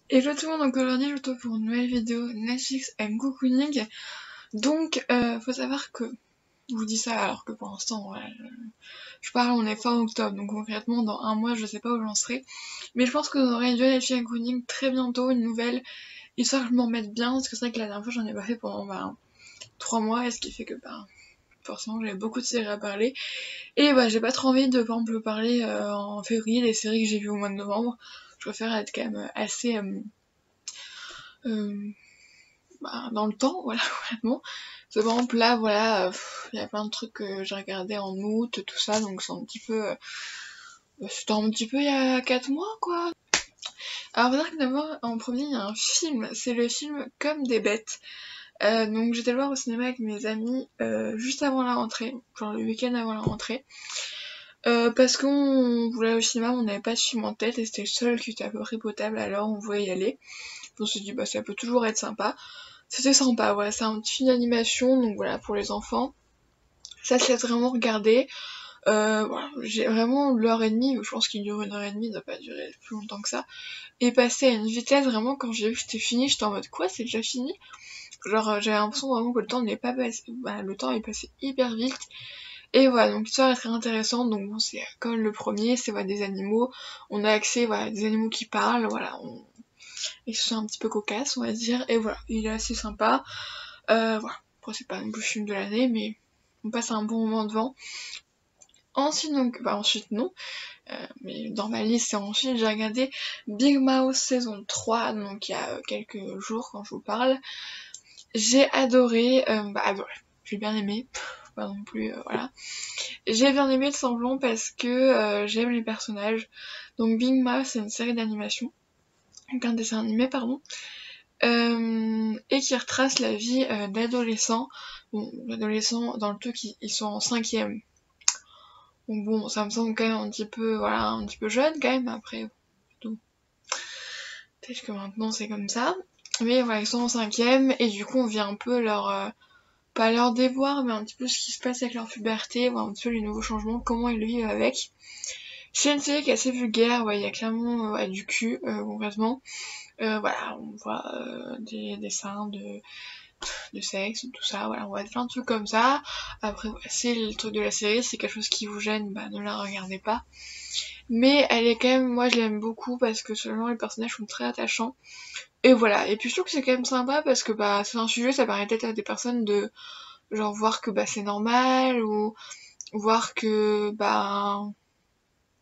Hello tout le monde, donc aujourd'hui je vous retrouve pour une nouvelle vidéo Netflix and Cocooning. Donc faut savoir que, je vous dis ça alors que pour l'instant voilà, je parle, on est fin octobre, donc concrètement dans un mois je sais pas où j'en serai. Mais je pense que vous aurez une vidéo Netflix and Cocooning très bientôt, une nouvelle, histoire que je m'en mette bien, parce que c'est vrai que la dernière fois j'en ai pas fait pendant 3 mois, et ce qui fait que forcément j'avais beaucoup de séries à parler. Et j'ai pas trop envie de par exemple parler en février des séries que j'ai vues au mois de novembre. Je préfère être quand même assez dans le temps, voilà, complètement. Par exemple là, voilà, il y a plein de trucs que j'ai regardé en août, tout ça, donc c'est un petit peu... c'était un petit peu il y a 4 mois, quoi. Alors, faut dire que d'abord, en premier, il y a un film, c'est le film Comme des bêtes. Donc j'étais le voir au cinéma avec mes amis juste avant la rentrée, genre le week-end avant la rentrée. Parce qu'on voulait aller au cinéma, on n'avait pas de film en tête et c'était le seul qui était à peu près potable, alors on voulait y aller. On s'est dit ça peut toujours être sympa. C'était sympa, voilà, c'est un petit film d'animation, donc voilà, pour les enfants. Ça se laisse vraiment regarder. Voilà, j'ai vraiment l'heure et demie, je pense qu'il dure 1 heure et demie, il doit pas durer plus longtemps que ça. Et passé à une vitesse, vraiment, quand j'ai vu que c'était fini, j'étais en mode quoi, c'est déjà fini? Genre, j'avais l'impression vraiment que le temps n'est pas passé, le temps est passé hyper vite. Et voilà, donc l'histoire est très intéressante, donc bon, c'est comme le premier, c'est des animaux, on a accès, à des animaux qui parlent, voilà, et c'est un petit peu cocasse, on va dire, et voilà, il est assez sympa. Voilà, après c'est pas non plus le film de l'année, mais on passe un bon moment devant. Ensuite, donc, ensuite non, mais dans ma liste, c'est ensuite, j'ai regardé Big Mouth saison 3, donc il y a quelques jours quand je vous parle. J'ai adoré, j'ai bien aimé, pas non plus, voilà. J'ai bien aimé le semblant parce que j'aime les personnages. Donc Big Mouth, c'est une série d'animation, donc un dessin animé, pardon. Et qui retrace la vie d'adolescents. Bon, d'adolescents dans le truc, ils sont en 5ème. Donc bon, ça me semble quand même un petit peu jeune quand même, après, tout. Peut-être que maintenant c'est comme ça. Mais voilà, ils sont en 5ème, et du coup on vient un peu pas leur dévoir, mais un petit peu ce qui se passe avec leur puberté, voir un petit peu les nouveaux changements, comment ils le vivent avec. C'est une série qui est assez vulgaire, il y a clairement du cul, concrètement. Voilà, on voit des seins, de sexe, tout ça, voilà, on voit plein de trucs comme ça. Après, c'est le truc de la série, c'est quelque chose qui vous gêne, ne la regardez pas. Mais elle est quand même, moi je l'aime beaucoup parce que seulement les personnages sont très attachants. Et voilà, et puis je trouve que c'est quand même sympa parce que c'est un sujet, ça paraît peut-être à des personnes de genre voir que c'est normal, ou voir que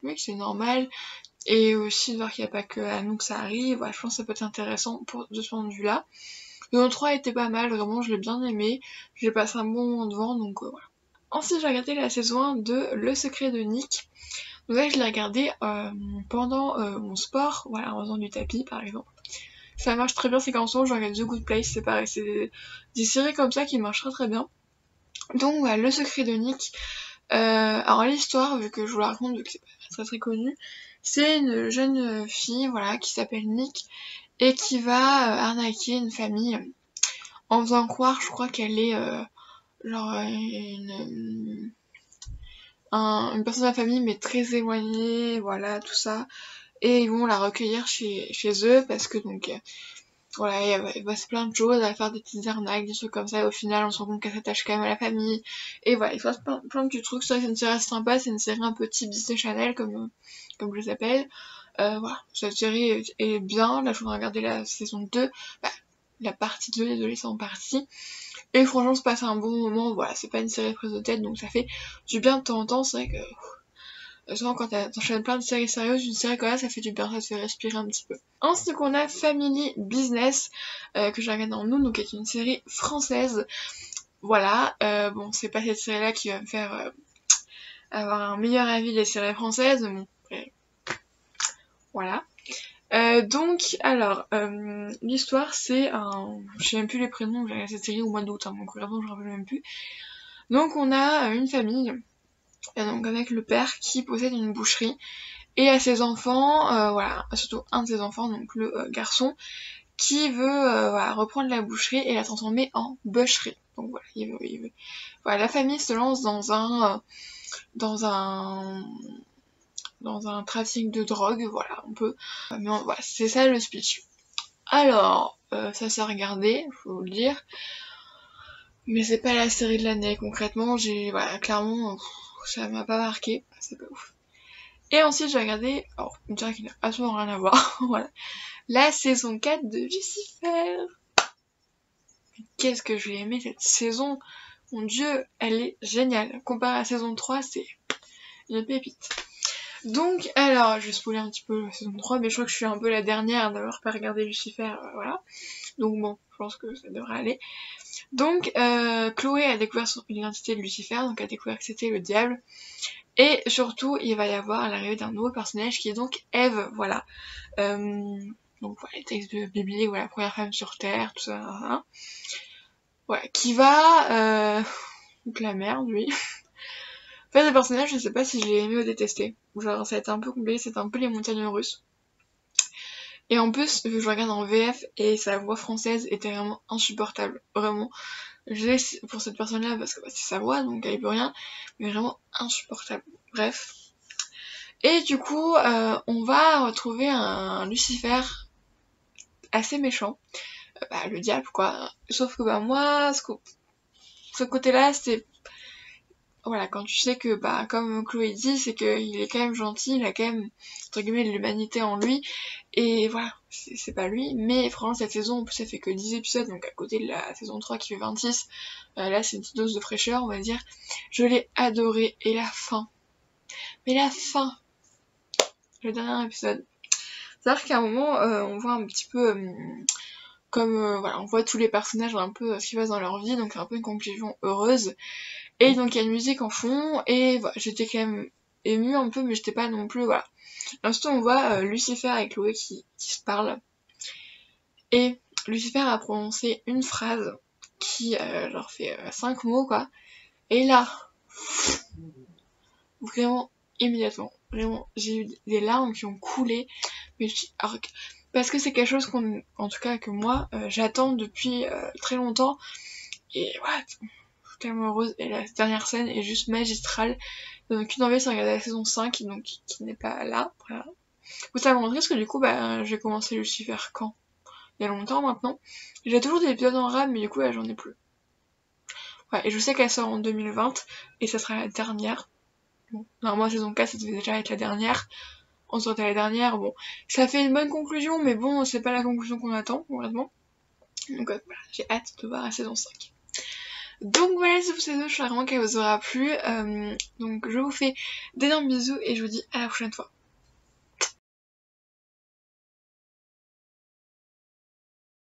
oui, c'est normal, et aussi de voir qu'il n'y a pas que à nous que ça arrive. Voilà, je pense que ça peut être intéressant de ce point de vue-là. Le 3 était pas mal, vraiment, je l'ai bien aimé. J'ai passé un bon moment devant, donc voilà. Ensuite, j'ai regardé la saison 1 de Le Secret de Nick. Donc là, je l'ai regardé pendant mon sport, voilà, en faisant du tapis, par exemple. Ça marche très bien, c'est qu'en ce moment, je regarde The Good Place, c'est pareil, c'est des séries comme ça qui marchent très très bien. Donc voilà, Le Secret de Nick. Alors l'histoire, vu que je vous la raconte, vu que c'est pas très très connu, c'est une jeune fille, voilà, qui s'appelle Nick, et qui va arnaquer une famille en faisant croire, je crois qu'elle est une personne de la famille, mais très éloignée, voilà, tout ça. Et ils vont la recueillir chez eux parce que donc voilà, il va se plein de choses, elle va faire des petites arnaques, des trucs comme ça, et au final on se rend compte qu'elle s'attache quand même à la famille. Et voilà, il fasse plein de petits trucs. Ça, c'est une série assez sympa, c'est une série un peu type Disney Channel comme je les appelle. Voilà, cette série est bien. Là je voudrais regarder la saison 2, la partie 2, désolée, c'est en partie. Et franchement, se passe un bon moment, voilà, c'est pas une série prise de tête, donc ça fait du bien de temps en temps. C'est vrai que souvent quand t'enchaînes plein de séries sérieuses, une série comme ça fait du bien, ça te fait respirer un petit peu. Ensuite, on a Family Business, que j'ai regardé en août, donc qui est une série française. Voilà, bon, c'est pas cette série-là qui va me faire avoir un meilleur avis des séries françaises, mais bon, voilà. Donc, alors, l'histoire, c'est je sais même plus les prénoms, j'ai regardé cette série au mois d'août, donc vraiment, je me rappelle même plus. Donc, on a une famille, donc avec le père qui possède une boucherie, et à ses enfants, voilà, surtout un de ses enfants, donc le garçon, qui veut reprendre la boucherie et la transformer en bûcherie. Donc voilà, il veut. Voilà, la famille se lance dans un trafic de drogue, voilà, on peut. Mais voilà, c'est ça le speech. Alors, ça s'est regardé, faut vous le dire. Mais c'est pas la série de l'année, concrètement, voilà, clairement, ça m'a pas marqué, c'est pas ouf. Et ensuite, j'ai regardé, alors, une série qui n'a absolument rien à voir, voilà, la saison 4 de Lucifer. Qu'est-ce que je l'ai aimé cette saison, mon dieu, elle est géniale. Comparé à la saison 3, c'est une pépite. Donc, alors, je vais spoiler un petit peu la saison 3, mais je crois que je suis un peu la dernière à n'avoir pas regardé Lucifer, voilà. Donc bon, je pense que ça devrait aller. Donc, Chloé a découvert l'identité de Lucifer, donc a découvert que c'était le diable. Et surtout, il va y avoir l'arrivée d'un nouveau personnage qui est donc Ève, voilà. Donc voilà, les textes de biblique, voilà, la première femme sur Terre, tout ça, hein. Voilà, qui va... donc la merde, lui. En fait, le personnage, je sais pas si je l'ai aimé ou détesté. Genre, ça a été un peu compliqué, c'était un peu les montagnes russes. Et en plus, je regarde en VF et sa voix française était vraiment insupportable. Vraiment. Je laisse pour cette personne-là parce que c'est sa voix, donc elle y peut rien. Mais vraiment insupportable. Bref. Et du coup, on va retrouver un Lucifer assez méchant. Le diable, quoi. Sauf que moi, ce côté-là, c'est... Voilà, quand tu sais que, comme Chloé dit, c'est qu'il est quand même gentil, il a quand même, entre guillemets, de l'humanité en lui. Et voilà, c'est pas lui. Mais franchement, cette saison, en plus, elle fait que 10 épisodes, donc à côté de la saison 3 qui fait 26, là, c'est une petite dose de fraîcheur, on va dire. Je l'ai adoré. Et la fin. Mais la fin, le dernier épisode. C'est-à-dire qu'à un moment, on voit un petit peu... voilà, on voit tous les personnages un peu ce qui passe dans leur vie, donc c'est un peu une conclusion heureuse. Et donc il y a une musique en fond, et voilà, j'étais quand même émue un peu, mais j'étais pas non plus, voilà. Ensuite on voit Lucifer et Chloé qui se parlent, et Lucifer a prononcé une phrase qui leur fait 5 mots, quoi. Et là, vraiment, immédiatement, vraiment, j'ai eu des larmes qui ont coulé, mais alors, parce que c'est quelque chose en tout cas que moi, j'attends depuis très longtemps, et voilà, tellement heureuse, et la dernière scène est juste magistrale. Donc une envie c'est regarder la saison 5, donc qui n'est pas là, voilà. Vous savez parce que du coup, j'ai commencé Lucifer quand il y a longtemps maintenant. J'ai toujours des épisodes en rab, mais du coup, là, j'en ai plus. Ouais, et je sais qu'elle sort en 2020, et ça sera la dernière. Bon, normalement, la saison 4, ça devait déjà être la dernière. On sortait la dernière, bon. Ça fait une bonne conclusion, mais bon, c'est pas la conclusion qu'on attend, honnêtement. Donc voilà, j'ai hâte de voir la saison 5. Donc voilà, c'est pour ces deux, je suis vraiment qu'elle vous aura plu. Donc je vous fais d'énormes bisous et je vous dis à la prochaine fois.